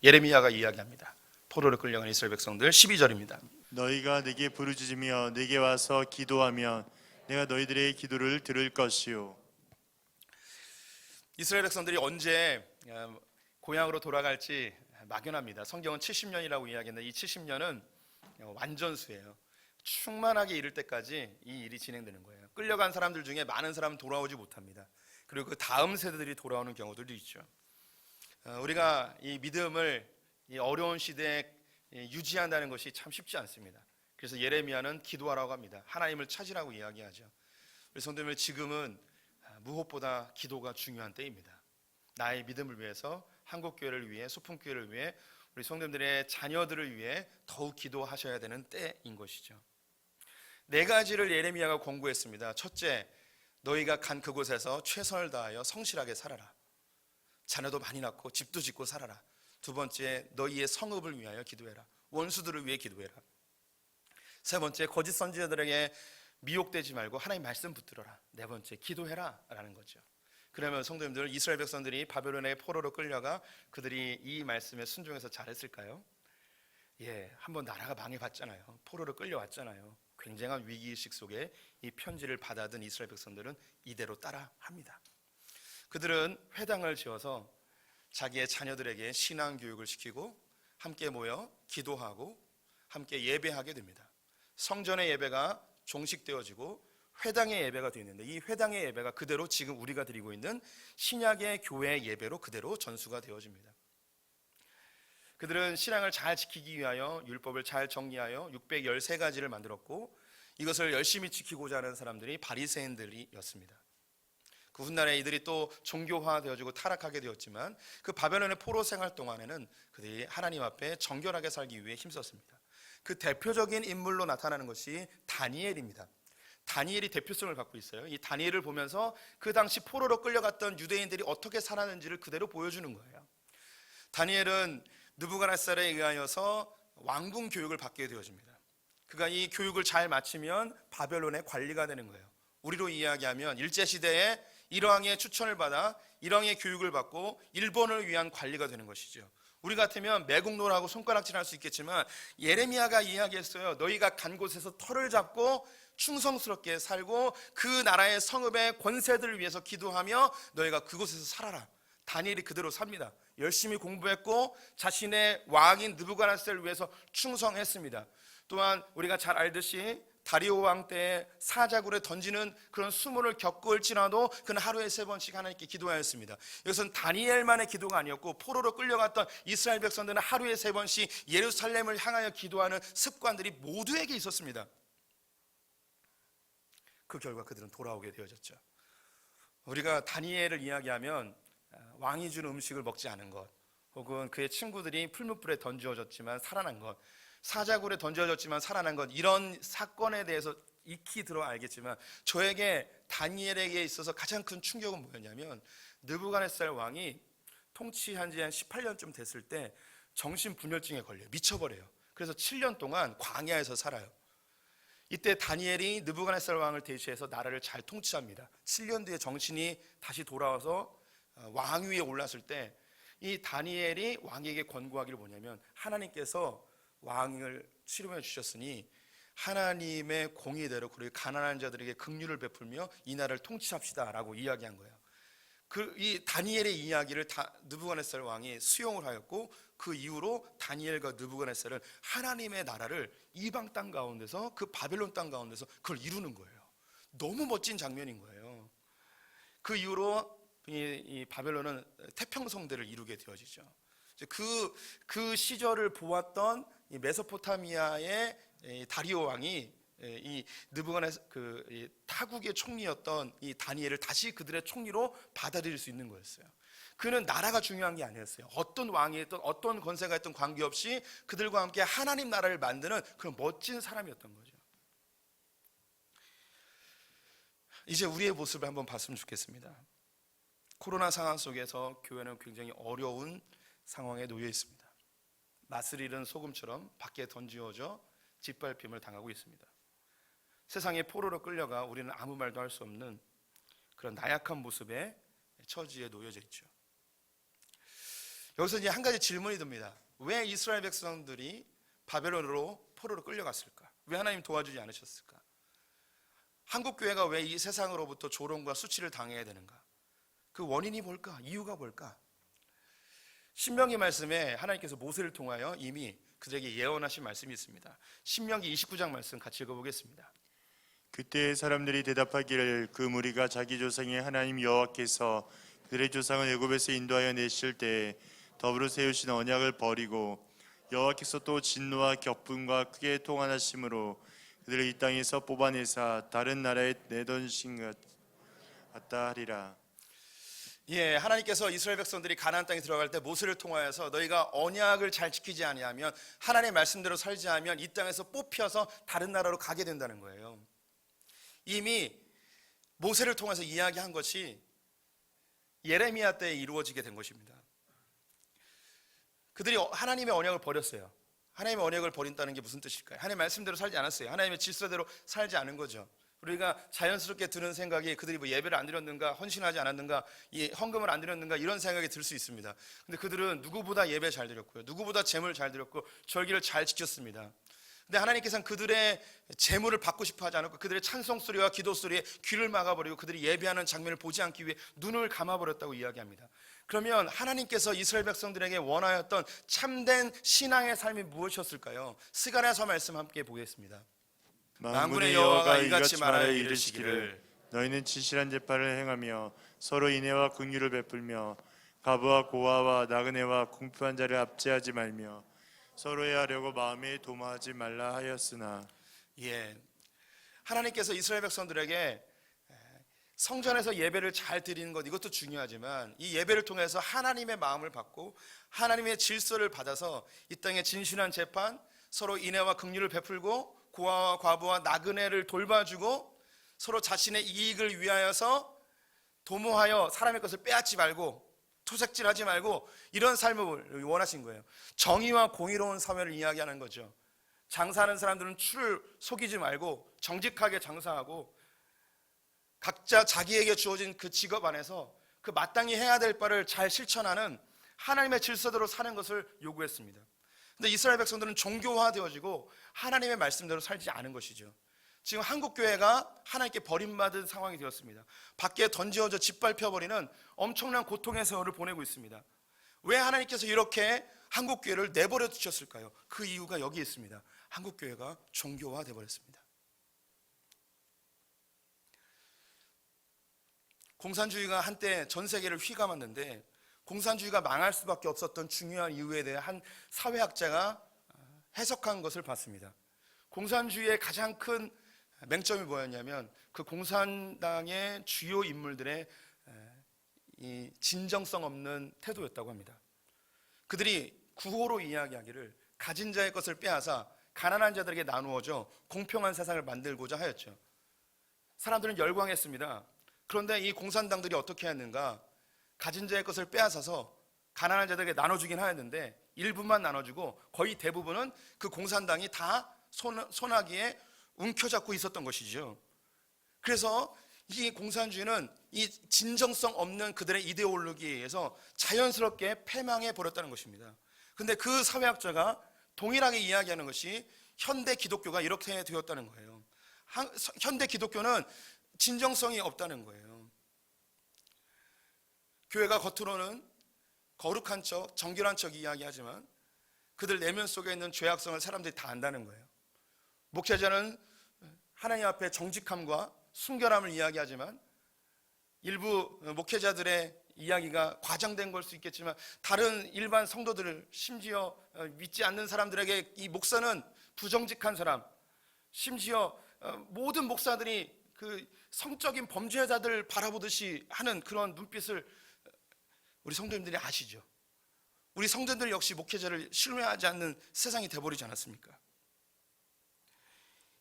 예레미야가 이야기합니다. 포로로 끌려간 이스라엘 백성들 12절입니다. 너희가 내게 부르짖으며 내게 와서 기도하면 내가 너희들의 기도를 들을 것이요. 이스라엘 백성들이 언제 고향으로 돌아갈지 막연합니다. 성경은 70년이라고 이야기했는데 이 70년은 완전수예요. 충만하게 이를 때까지 이 일이 진행되는 거예요. 끌려간 사람들 중에 많은 사람은 돌아오지 못합니다. 그리고 그 다음 세대들이 돌아오는 경우들도 있죠. 우리가 이 믿음을 이 어려운 시대에 유지한다는 것이 참 쉽지 않습니다. 그래서 예레미야는 기도하라고 합니다. 하나님을 찾으라고 이야기하죠. 우리 성도님들 지금은 무엇보다 기도가 중요한 때입니다. 나의 믿음을 위해서, 한국교회를 위해, 소풍교회를 위해, 우리 성도님들의 자녀들을 위해 더욱 기도하셔야 되는 때인 것이죠. 네 가지를 예레미야가 권고했습니다. 첫째, 너희가 간 그곳에서 최선을 다하여 성실하게 살아라. 자녀도 많이 낳고 집도 짓고 살아라. 두 번째, 너희의 성읍을 위하여 기도해라. 원수들을 위해 기도해라. 세 번째, 거짓 선지자들에게 미혹되지 말고 하나님 말씀 붙들어라. 네 번째, 기도해라 라는 거죠. 그러면 성도님들, 이스라엘 백성들이 바벨론의 포로로 끌려가 그들이 이 말씀에 순종해서 잘했을까요? 한번 나라가 망해봤잖아요. 포로로 끌려왔잖아요. 굉장한 위기의식 속에 이 편지를 받아든 이스라엘 백성들은 이대로 따라합니다. 그들은 회당을 지어서 자기의 자녀들에게 신앙 교육을 시키고 함께 모여 기도하고 함께 예배하게 됩니다. 성전의 예배가 종식되어지고 회당의 예배가 되어 있는데 이 회당의 예배가 그대로 지금 우리가 드리고 있는 신약의 교회 예배로 그대로 전수가 되어집니다. 그들은 신앙을 잘 지키기 위하여 율법을 잘 정리하여 613가지를 만들었고 이것을 열심히 지키고자 하는 사람들이 바리새인들이었습니다. 그 훗날에 이들이 또 종교화되어지고 타락하게 되었지만 그 바벨론의 포로 생활 동안에는 그들이 하나님 앞에 정결하게 살기 위해 힘썼습니다. 그 대표적인 인물로 나타나는 것이 다니엘입니다. 다니엘이 대표성을 갖고 있어요. 이 다니엘을 보면서 그 당시 포로로 끌려갔던 유대인들이 어떻게 살았는지를 그대로 보여주는 거예요. 다니엘은 느부갓네살에 의하여서 왕궁 교육을 받게 되어집니다. 그가 이 교육을 잘 마치면 바벨론의 관리가 되는 거예요. 우리로 이야기하면 일제시대에 일왕의 추천을 받아 일왕의 교육을 받고 일본을 위한 관리가 되는 것이죠. 우리 같으면 매국노라고 손가락질할 수 있겠지만 예레미야가 이야기했어요. 너희가 간 곳에서 터를 잡고 충성스럽게 살고 그 나라의 성읍의 권세들을 위해서 기도하며 너희가 그곳에서 살아라. 다니엘이 그대로 삽니다. 열심히 공부했고 자신의 왕인 느부갓네살을 위해서 충성했습니다. 또한 우리가 잘 알듯이 다리오 왕 때에 사자굴에 던지는 그런 수모를 겪을지라도 그는 하루에 3번씩 하나님께 기도하였습니다. 이것은 다니엘만의 기도가 아니었고 포로로 끌려갔던 이스라엘 백성들은 하루에 3번씩 예루살렘을 향하여 기도하는 습관들이 모두에게 있었습니다. 그 결과 그들은 돌아오게 되어졌죠. 우리가 다니엘을 이야기하면 왕이 준 음식을 먹지 않은 것, 혹은 그의 친구들이 풀무불에 던져졌지만 살아난 것, 사자굴에 던져졌지만 살아난 것, 이런 사건에 대해서 익히 들어 알겠지만 저에게 다니엘에게 있어서 가장 큰 충격은 뭐였냐면 느부갓네살 왕이 통치한 지 한 18년쯤 됐을 때 정신분열증에 걸려요. 미쳐버려요. 그래서 7년 동안 광야에서 살아요. 이때 다니엘이 느부갓네살 왕을 대신해서 나라를 잘 통치합니다. 7년 뒤에 정신이 다시 돌아와서 왕위에 올랐을 때 이 다니엘이 왕에게 권고하기를 뭐냐면, 하나님께서 왕을 치료해 주셨으니 하나님의 공의대로 그리고 가난한 자들에게 긍휼을 베풀며 이 나라를 통치합시다라고 이야기한 거예요. 이 다니엘의 이야기를 느부갓네살 왕이 수용을 하였고, 그 이후로 다니엘과 느부갓네살은 하나님의 나라를 이방 땅 가운데서, 그 바벨론 땅 가운데서 그걸 이루는 거예요. 너무 멋진 장면인 거예요. 그 이후로 이 바벨론은 태평성대를 이루게 되어지죠. 그 시절을 보았던 이 메소포타미아의 다리오 왕이 이 느부갓네살 타국의 총리였던 이 다니엘을 다시 그들의 총리로 받아들일 수 있는 거였어요. 그는 나라가 중요한 게 아니었어요. 어떤 왕이 있던 어떤 권세가 있던 관계없이 그들과 함께 하나님 나라를 만드는 그런 멋진 사람이었던 거죠. 이제 우리의 모습을 한번 봤으면 좋겠습니다. 코로나 상황 속에서 교회는 굉장히 어려운 상황에 놓여 있습니다. 맛을 잃은 소금처럼 밖에 던지어져 짓밟힘을 당하고 있습니다. 세상의 포로로 끌려가 우리는 아무 말도 할 수 없는 그런 나약한 모습의 처지에 놓여져 있죠. 여기서 이제 한 가지 질문이 듭니다. 왜 이스라엘 백성들이 바벨론으로 포로로 끌려갔을까? 왜 하나님 도와주지 않으셨을까? 한국 교회가 왜 이 세상으로부터 조롱과 수치를 당해야 되는가? 그 원인이 뭘까? 이유가 뭘까? 신명기 말씀에 하나님께서 모세를 통하여 이미 그들에게 예언하신 말씀이 있습니다. 신명기 29장 말씀 같이 읽어보겠습니다. 그때 사람들이 대답하기를 그 무리가 자기 조상의 하나님 여호와께서 그들의 조상을 애굽에서 인도하여 내실 때 더불어 세우신 언약을 버리고 여호와께서 또 진노와 격분과 크게 통한하심으로 그들을 이 땅에서 뽑아내사 다른 나라에 내던신 것 같다 하리라. 예, 하나님께서 이스라엘 백성들이 가나안 땅에 들어갈 때 모세를 통하여서 너희가 언약을 잘 지키지 아니하면, 하나님의 말씀대로 살지 않으면 이 땅에서 뽑혀서 다른 나라로 가게 된다는 거예요. 이미 모세를 통해서 이야기한 것이 예레미야 때에 이루어지게 된 것입니다. 그들이 하나님의 언약을 버렸어요. 하나님의 언약을 버린다는 게 무슨 뜻일까요? 하나님의 말씀대로 살지 않았어요. 하나님의 질서대로 살지 않은 거죠. 우리가 자연스럽게 드는 생각이 그들이 뭐 예배를 안 드렸는가, 헌신하지 않았는가, 이 헌금을 안 드렸는가, 이런 생각이 들 수 있습니다. 근데 그들은 누구보다 예배 잘 드렸고요, 누구보다 재물 잘 드렸고 절기를 잘 지켰습니다. 근데 하나님께서는 그들의 재물을 받고 싶어 하지 않았고 그들의 찬송 소리와 기도 소리에 귀를 막아버리고 그들이 예배하는 장면을 보지 않기 위해 눈을 감아버렸다고 이야기합니다. 그러면 하나님께서 이스라엘 백성들에게 원하였던 참된 신앙의 삶이 무엇이었을까요? 스가랴서 말씀 함께 보겠습니다. 만군의 여호와가 이같이 말하여 이르시기를 너희는 진실한 재판을 행하며 서로 인애와 긍휼을 베풀며 가부와 고아와 나그네와 궁핍한 자를 압제하지 말며 서로의 하려고 마음에 도모하지 말라 하였으나. 예, 하나님께서 이스라엘 백성들에게 성전에서 예배를 잘 드리는 것, 이것도 중요하지만 이 예배를 통해서 하나님의 마음을 받고 하나님의 질서를 받아서 이 땅의 진실한 재판, 서로 인애와 긍휼을 베풀고 고아와 과부와 나그네를 돌봐주고 서로 자신의 이익을 위하여서 도모하여 사람의 것을 빼앗지 말고 토색질하지 말고 이런 삶을 원하신 거예요. 정의와 공의로운 사회를 이야기하는 거죠. 장사하는 사람들은 추를 속이지 말고 정직하게 장사하고 각자 자기에게 주어진 그 직업 안에서 그 마땅히 해야 될 바를 잘 실천하는 하나님의 질서대로 사는 것을 요구했습니다. 근데 이스라엘 백성들은 종교화되어지고 하나님의 말씀대로 살지 않은 것이죠. 지금 한국교회가 하나님께 버림받은 상황이 되었습니다. 밖에 던지어져 짓밟혀버리는 엄청난 고통의 세월을 보내고 있습니다. 왜 하나님께서 이렇게 한국교회를 내버려 두셨을까요? 그 이유가 여기 있습니다. 한국교회가 종교화되어 버렸습니다. 공산주의가 한때 전 세계를 휘감았는데 공산주의가 망할 수밖에 없었던 중요한 이유에 대해 한 사회학자가 해석한 것을 봤습니다. 공산주의의 가장 큰 맹점이 뭐였냐면 그 공산당의 주요 인물들의 이 진정성 없는 태도였다고 합니다. 그들이 구호로 이야기하기를 가진 자의 것을 빼앗아 가난한 자들에게 나누어져 공평한 세상을 만들고자 하였죠. 사람들은 열광했습니다. 그런데 이 공산당들이 어떻게 했는가? 가진 자의 것을 빼앗아서 가난한 자들에게 나눠주긴 하였는데 일부만 나눠주고 거의 대부분은 그 공산당이 다 손아귀에 움켜잡고 있었던 것이죠. 그래서 이 공산주의는 이 진정성 없는 그들의 이데올로기에 의해서 자연스럽게 패망해 버렸다는 것입니다. 근데 그 사회학자가 동일하게 이야기하는 것이 현대 기독교가 이렇게 되었다는 거예요. 현대 기독교는 진정성이 없다는 거예요. 교회가 겉으로는 거룩한 척, 정결한 척 이야기하지만 그들 내면 속에 있는 죄악성을 사람들이 다 안다는 거예요. 목회자는 하나님 앞에 정직함과 순결함을 이야기하지만 일부 목회자들의 이야기가 과장된 걸 수 있겠지만 다른 일반 성도들을 심지어 믿지 않는 사람들에게 이 목사는 부정직한 사람, 심지어 모든 목사들이 그 성적인 범죄자들을 바라보듯이 하는 그런 눈빛을 우리 성도님들이 아시죠? 우리 성도들 역시 목회자를 신뢰하지 않는 세상이 돼버리지 않았습니까?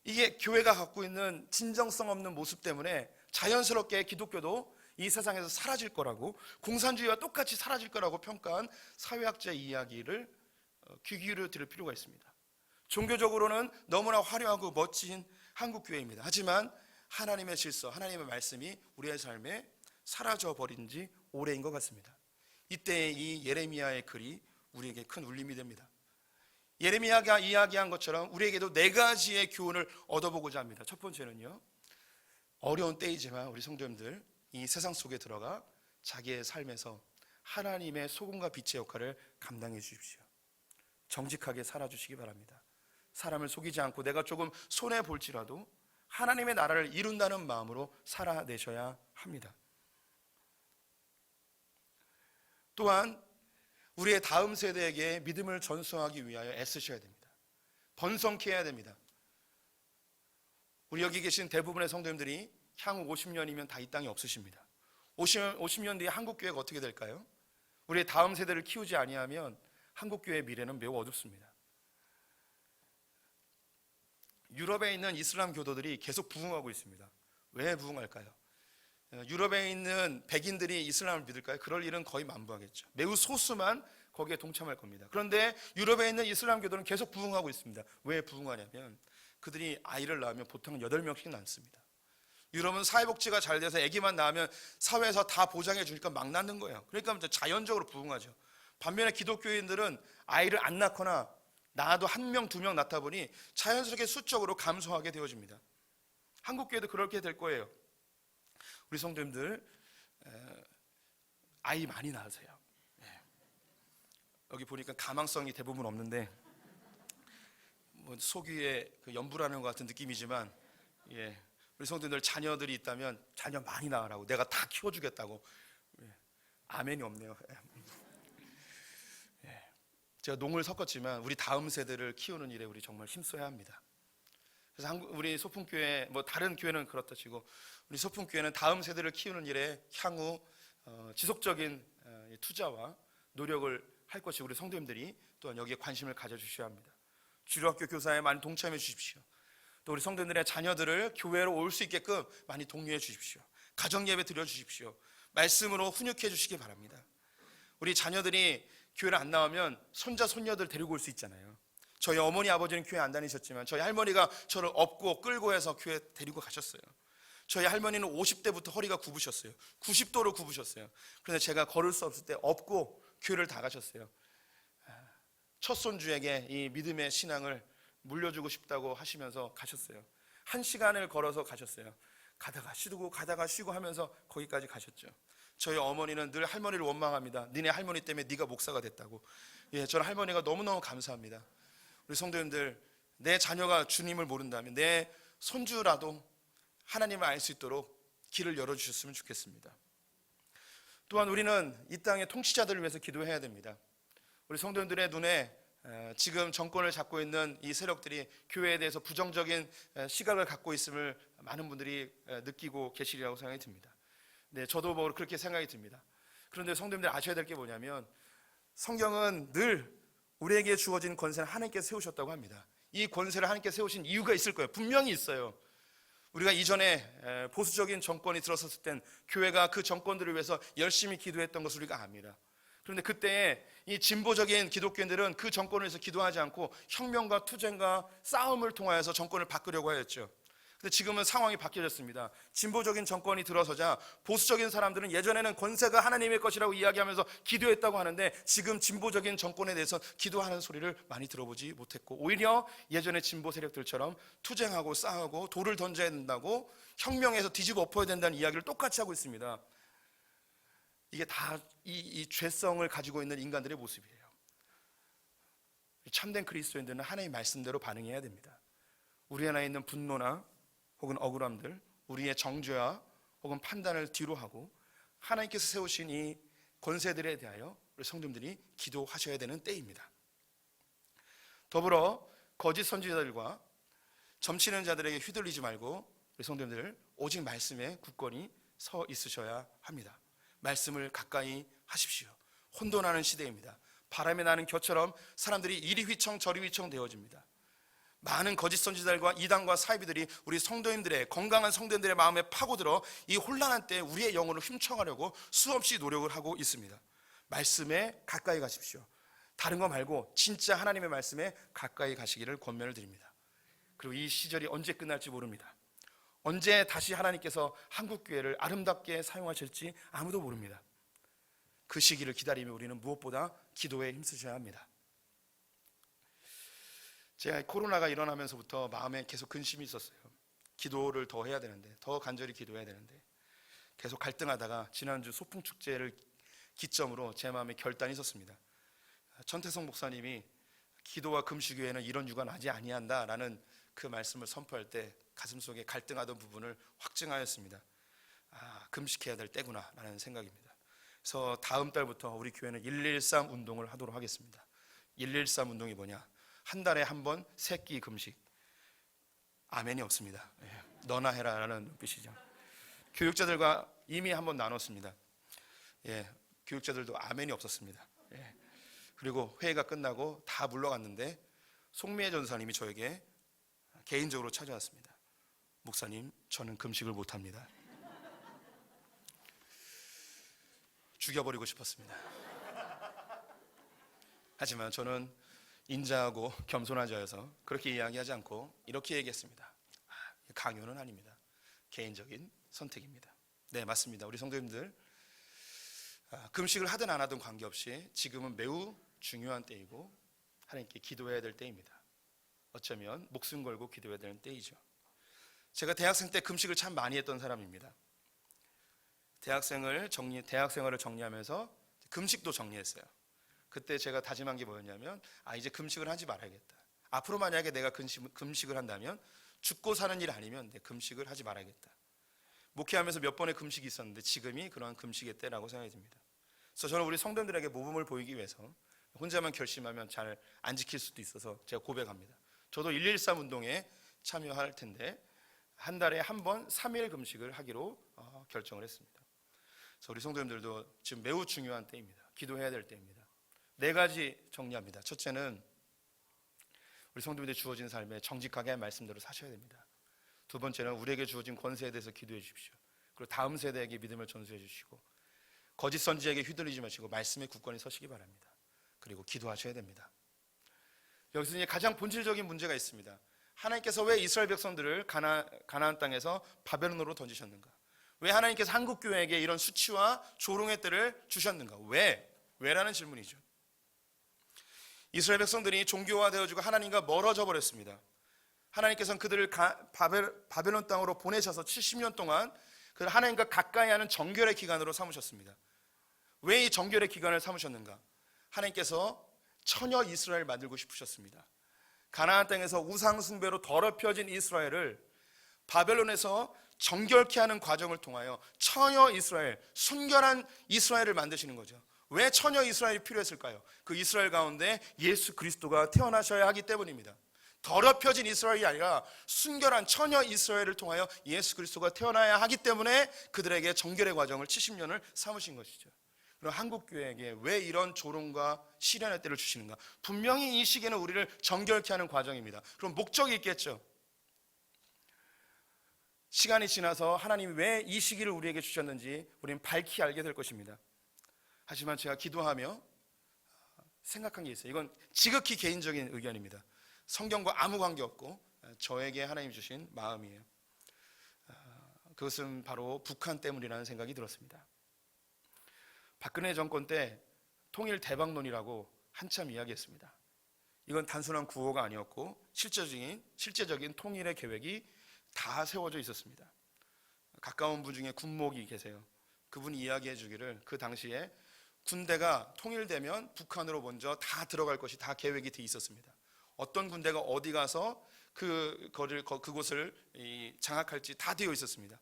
이게 교회가 갖고 있는 진정성 없는 모습 때문에 자연스럽게 기독교도 이 세상에서 사라질 거라고, 공산주의와 똑같이 사라질 거라고 평가한 사회학자의 이야기를 귀 기울여 들을 필요가 있습니다. 종교적으로는 너무나 화려하고 멋진 한국교회입니다. 하지만 하나님의 질서, 하나님의 말씀이 우리의 삶에 사라져버린 지 오래인 것 같습니다. 이때 이 예레미야의 글이 우리에게 큰 울림이 됩니다. 예레미야가 이야기한 것처럼 우리에게도 네 가지의 교훈을 얻어보고자 합니다. 첫 번째는요, 어려운 때이지만 우리 성도님들 이 세상 속에 들어가 자기의 삶에서 하나님의 소금과 빛의 역할을 감당해 주십시오. 정직하게 살아주시기 바랍니다. 사람을 속이지 않고 내가 조금 손해볼지라도 하나님의 나라를 이룬다는 마음으로 살아내셔야 합니다. 또한 우리의 다음 세대에게 믿음을 전수하기 위하여 애쓰셔야 됩니다. 번성케 해야 됩니다. 우리 여기 계신 대부분의 성도님들이 향후 50년이면 다 이 땅에 없으십니다. 50년 뒤에 한국교회가 어떻게 될까요? 우리의 다음 세대를 키우지 아니하면 한국교회의 미래는 매우 어둡습니다. 유럽에 있는 이슬람 교도들이 계속 부흥하고 있습니다. 왜 부흥할까요? 유럽에 있는 백인들이 이슬람을 믿을까요? 그럴 일은 거의 만무하겠죠. 매우 소수만 거기에 동참할 겁니다. 그런데 유럽에 있는 이슬람 교도는 계속 부흥하고 있습니다. 왜 부흥하냐면 그들이 아이를 낳으면 보통 8명씩 낳습니다. 유럽은 사회복지가 잘 돼서 아기만 낳으면 사회에서 다 보장해 주니까 막 낳는 거예요. 그러니까 자연적으로 부흥하죠. 반면에 기독교인들은 아이를 안 낳거나 낳아도 1명, 2명 낳다 보니 자연스럽게 수적으로 감소하게 되어집니다. 한국교회도 그렇게 될 거예요. 우리 성도님들 아이 많이 낳으세요. 여기 보니까 가망성이 대부분 없는데 뭐 속위에 그 연불하는 것 같은 느낌이지만, 우리 성도님들 자녀들이 있다면 자녀 많이 낳으라고, 내가 다 키워주겠다고. 아멘이 없네요. 제가 농을 섞었지만 우리 다음 세대를 키우는 일에 우리 정말 힘써야 합니다. 그래서 우리 소풍교회, 뭐 다른 교회는 그렇다 치고 우리 소풍교회는 다음 세대를 키우는 일에 향후 지속적인 투자와 노력을 할 것이 우리 성도님들이 또한 여기에 관심을 가져주셔야 합니다. 주일학교 교사에 많이 동참해 주십시오. 또 우리 성도님들의 자녀들을 교회로 올 수 있게끔 많이 독려해 주십시오. 가정예배 드려주십시오. 말씀으로 훈육해 주시기 바랍니다. 우리 자녀들이 교회를 안 나오면 손자 손녀들 데리고 올 수 있잖아요. 저희 어머니 아버지는 교회 안 다니셨지만 저희 할머니가 저를 업고 끌고 해서 교회 데리고 가셨어요. 저희 할머니는 50대부터 허리가 굽으셨어요. 90도로 굽으셨어요. 그런데 제가 걸을 수 없을 때 업고 교회를 다 가셨어요. 첫 손주에게 이 믿음의 신앙을 물려주고 싶다고 하시면서 가셨어요. 1시간을 걸어서 가셨어요. 가다가 쉬고 하면서 거기까지 가셨죠. 저희 어머니는 늘 할머니를 원망합니다. 니네 할머니 때문에 네가 목사가 됐다고. 저는 할머니가 너무너무 감사합니다. 우리 성도님들, 내 자녀가 주님을 모른다면 내 손주라도 하나님을 알 수 있도록 길을 열어주셨으면 좋겠습니다. 또한 우리는 이 땅의 통치자들을 위해서 기도해야 됩니다. 우리 성도님들의 눈에 지금 정권을 잡고 있는 이 세력들이 교회에 대해서 부정적인 시각을 갖고 있음을 많은 분들이 느끼고 계시리라고 생각이 듭니다. 네, 저도 뭐 그렇게 생각이 듭니다. 그런데 성도님들 아셔야 될 게 뭐냐면 성경은 늘 우리에게 주어진 권세는 하나님께서 세우셨다고 합니다. 이 권세를 하나님께서 세우신 이유가 있을 거예요. 분명히 있어요. 우리가 이전에 보수적인 정권이 들어섰을 땐 교회가 그 정권들을 위해서 열심히 기도했던 것을 우리가 압니다. 그런데 그때 이 진보적인 기독교인들은 그 정권을 위해서 기도하지 않고 혁명과 투쟁과 싸움을 통하여서 정권을 바꾸려고 하였죠. 근데 지금은 상황이 바뀌어졌습니다. 진보적인 정권이 들어서자 보수적인 사람들은 예전에는 권세가 하나님의 것이라고 이야기하면서 기도했다고 하는데 지금 진보적인 정권에 대해서 기도하는 소리를 많이 들어보지 못했고, 오히려 예전의 진보 세력들처럼 투쟁하고 싸우고 돌을 던져야 된다고 혁명에서 뒤집어 엎어야 된다는 이야기를 똑같이 하고 있습니다. 이게 다 이 죄성을 가지고 있는 인간들의 모습이에요. 참된 그리스도인들은 하나님의 말씀대로 반응해야 됩니다. 우리 안에 있는 분노나 혹은 억울함들, 우리의 정죄와 혹은 판단을 뒤로 하고 하나님께서 세우신 이 권세들에 대하여 우리 성도님들이 기도하셔야 되는 때입니다. 더불어 거짓 선지자들과 점치는 자들에게 휘둘리지 말고 우리 성도님들 오직 말씀에 굳건히 서 있으셔야 합니다. 말씀을 가까이 하십시오. 혼돈하는 시대입니다. 바람에 나는 겨처럼 사람들이 이리 휘청 저리 휘청 되어집니다. 많은 거짓 선지자들과 이단과 사이비들이 우리 성도님들의, 건강한 성도님들의 마음에 파고들어 이 혼란한 때에 우리의 영혼을 훔쳐가려고 수없이 노력을 하고 있습니다. 말씀에 가까이 가십시오. 다른 거 말고 진짜 하나님의 말씀에 가까이 가시기를 권면을 드립니다. 그리고 이 시절이 언제 끝날지 모릅니다. 언제 다시 하나님께서 한국교회를 아름답게 사용하실지 아무도 모릅니다. 그 시기를 기다리며 우리는 무엇보다 기도에 힘쓰셔야 합니다. 제가 코로나가 일어나면서부터 마음에 계속 근심이 있었어요. 기도를 더 해야 되는데, 더 간절히 기도해야 되는데 계속 갈등하다가 지난주 소풍축제를 기점으로 제 마음에 결단이 있었습니다. 천태성 목사님이 기도와 금식 외에는 이런 유가 나지 아니한다라는 그 말씀을 선포할 때 가슴속에 갈등하던 부분을 확증하였습니다. 금식해야 될 때구나 라는 생각입니다. 그래서 다음 달부터 우리 교회는 113 운동을 하도록 하겠습니다. 113 운동이 뭐냐? 한 달에 한 번 세 끼 금식. 아멘이 없습니다. 너나 해라 라는 눈빛이죠. 교육자들과 이미 한번 나눴습니다. 교육자들도 아멘이 없었습니다. 그리고 회의가 끝나고 다 물러갔는데 송미애 전사님이 저에게 개인적으로 찾아왔습니다. 목사님, 저는 금식을 못합니다. 죽여버리고 싶었습니다. 하지만 저는 인자하고 겸손한 자여서 그렇게 이야기하지 않고 이렇게 얘기했습니다. 강요는 아닙니다. 개인적인 선택입니다. 네, 맞습니다. 우리 성도님들, 금식을 하든 안 하든 관계없이 지금은 매우 중요한 때이고 하나님께 기도해야 될 때입니다. 어쩌면 목숨 걸고 기도해야 되는 때이죠. 제가 대학생 때 금식을 참 많이 했던 사람입니다. 대학생활을 정리하면서 금식도 정리했어요. 그때 제가 다짐한 게 뭐였냐면 이제 금식을 하지 말아야겠다. 앞으로 만약에 내가 금식을 한다면 죽고 사는 일 아니면 내 금식을 하지 말아야겠다. 목회하면서 몇 번의 금식이 있었는데 지금이 그러한 금식의 때라고 생각이 듭니다. 그래서 저는 우리 성도들에게 모범을 보이기 위해서 혼자만 결심하면 잘 안 지킬 수도 있어서 제가 고백합니다. 저도 113 운동에 참여할 텐데 한 달에 한 번 3일 금식을 하기로 결정을 했습니다. 그래서 우리 성도님들도 지금 매우 중요한 때입니다. 기도해야 될 때입니다. 4가지 정리합니다. 첫째는 우리 성도님들이 주어진 삶에 정직하게 말씀대로 사셔야 됩니다. 두 번째는 우리에게 주어진 권세에 대해서 기도해 주십시오. 그리고 다음 세대에게 믿음을 전수해 주시고 거짓 선지에게 휘둘리지 마시고 말씀에 굳건히 서시기 바랍니다. 그리고 기도하셔야 됩니다. 여기서 이제 가장 본질적인 문제가 있습니다. 하나님께서 왜 이스라엘 백성들을 가나안 땅에서 바벨론으로 던지셨는가? 왜 하나님께서 한국교회에게 이런 수치와 조롱의 때를 주셨는가? 왜라는 질문이죠. 이스라엘 백성들이 종교화되어지고 하나님과 멀어져 버렸습니다. 하나님께서는 그들을 바벨론 땅으로 보내셔서 70년 동안 그들 하나님과 가까이 하는 정결의 기간으로 삼으셨습니다. 왜 이 정결의 기간을 삼으셨는가? 하나님께서 처녀 이스라엘을 만들고 싶으셨습니다. 가나안 땅에서 우상 숭배로 더럽혀진 이스라엘을 바벨론에서 정결케 하는 과정을 통하여 처녀 이스라엘, 순결한 이스라엘을 만드시는 거죠. 왜 처녀 이스라엘이 필요했을까요? 그 이스라엘 가운데 예수 그리스도가 태어나셔야 하기 때문입니다. 더럽혀진 이스라엘이 아니라 순결한 처녀 이스라엘을 통하여 예수 그리스도가 태어나야 하기 때문에 그들에게 정결의 과정을 70년을 삼으신 것이죠. 그럼 한국교회에게 왜 이런 조롱과 시련의 때를 주시는가? 분명히 이 시기에는 우리를 정결케 하는 과정입니다. 그럼 목적이 있겠죠. 시간이 지나서 하나님이 왜 이 시기를 우리에게 주셨는지 우리는 밝히 알게 될 것입니다. 하지만 제가 기도하며 생각한 게 있어요. 이건 지극히 개인적인 의견입니다. 성경과 아무 관계없고 저에게 하나님 주신 마음이에요. 그것은 바로 북한 때문이라는 생각이 들었습니다. 박근혜 정권 때 통일 대박론이라고 한참 이야기했습니다. 이건 단순한 구호가 아니었고 실제적인 통일의 계획이 다 세워져 있었습니다. 가까운 분 중에 군목이 계세요. 그분이 이야기해 주기를 그 당시에 군대가 통일되면 북한으로 먼저 다 들어갈 것이 다 계획이 돼 있었습니다. 어떤 군대가 어디 가서 그곳을 장악할지 다 되어 있었습니다.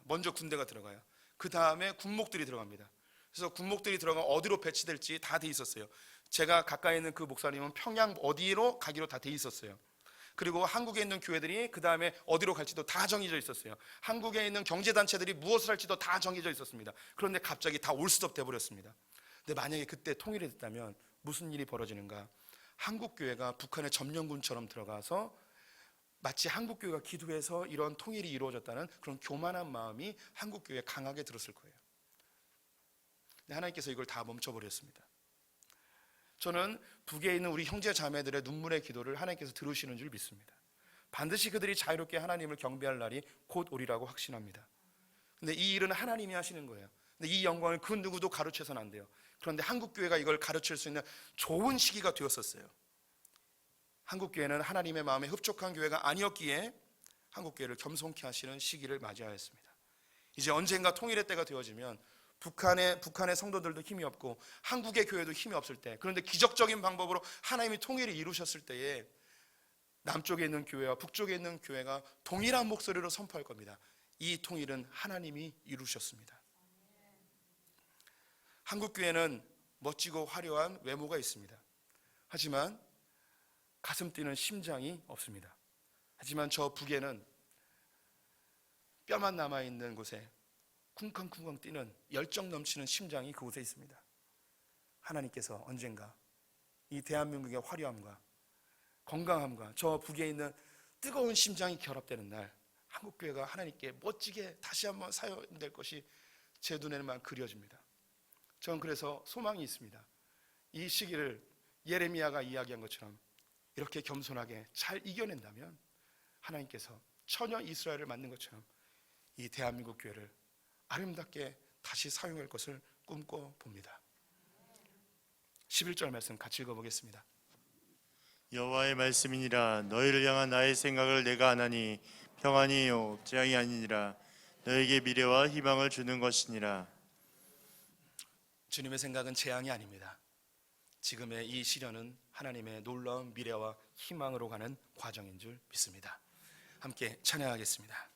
먼저 군대가 들어가요. 그 다음에 군목들이 들어갑니다. 그래서 군목들이 들어가 어디로 배치될지 다 돼 있었어요. 제가 가까이 있는 그 목사님은 평양 어디로 가기로 다 돼 있었어요. 그리고 한국에 있는 교회들이 그 다음에 어디로 갈지도 다 정해져 있었어요. 한국에 있는 경제단체들이 무엇을 할지도 다 정해져 있었습니다. 그런데 갑자기 다 올스톱 돼버렸습니다. 근데 만약에 그때 통일이 됐다면 무슨 일이 벌어지는가? 한국교회가 북한의 점령군처럼 들어가서 마치 한국교회가 기도해서 이런 통일이 이루어졌다는 그런 교만한 마음이 한국교회에 강하게 들었을 거예요. 근데 하나님께서 이걸 다 멈춰버렸습니다. 저는 북에 있는 우리 형제 자매들의 눈물의 기도를 하나님께서 들으시는 줄 믿습니다. 반드시 그들이 자유롭게 하나님을 경배할 날이 곧 오리라고 확신합니다. 근데 이 일은 하나님이 하시는 거예요. 근데 이 영광을 그 누구도 가르쳐서는 안 돼요. 그런데 한국교회가 이걸 가르칠 수 있는 좋은 시기가 되었었어요. 한국교회는 하나님의 마음에 흡족한 교회가 아니었기에 한국교회를 겸손케 하시는 시기를 맞이하였습니다. 이제 언젠가 통일의 때가 되어지면 북한의 성도들도 힘이 없고 한국의 교회도 힘이 없을 때, 그런데 기적적인 방법으로 하나님이 통일을 이루셨을 때에 남쪽에 있는 교회와 북쪽에 있는 교회가 동일한 목소리로 선포할 겁니다. 이 통일은 하나님이 이루셨습니다. 한국교회는 멋지고 화려한 외모가 있습니다. 하지만 가슴 뛰는 심장이 없습니다. 하지만 저 북에는 뼈만 남아있는 곳에 쿵쾅쿵쾅 뛰는 열정 넘치는 심장이 그곳에 있습니다. 하나님께서 언젠가 이 대한민국의 화려함과 건강함과 저 북에 있는 뜨거운 심장이 결합되는 날, 한국교회가 하나님께 멋지게 다시 한번 사용될 것이 제 눈에만 그려집니다. 저는 그래서 소망이 있습니다. 이 시기를 예레미야가 이야기한 것처럼 이렇게 겸손하게 잘 이겨낸다면 하나님께서 처녀 이스라엘을 만든 것처럼 이 대한민국 교회를 아름답게 다시 사용할 것을 꿈꿔봅니다. 11절 말씀 같이 읽어보겠습니다. 여호와의 말씀이니라. 너희를 향한 나의 생각을 내가 아나니 평안이요 재앙이 아니니라. 너에게 미래와 희망을 주는 것이니라. 주님의 생각은 재앙이 아닙니다. 지금의 이 시련은 하나님의 놀라운 미래와 희망으로 가는 과정인 줄 믿습니다. 함께 찬양하겠습니다.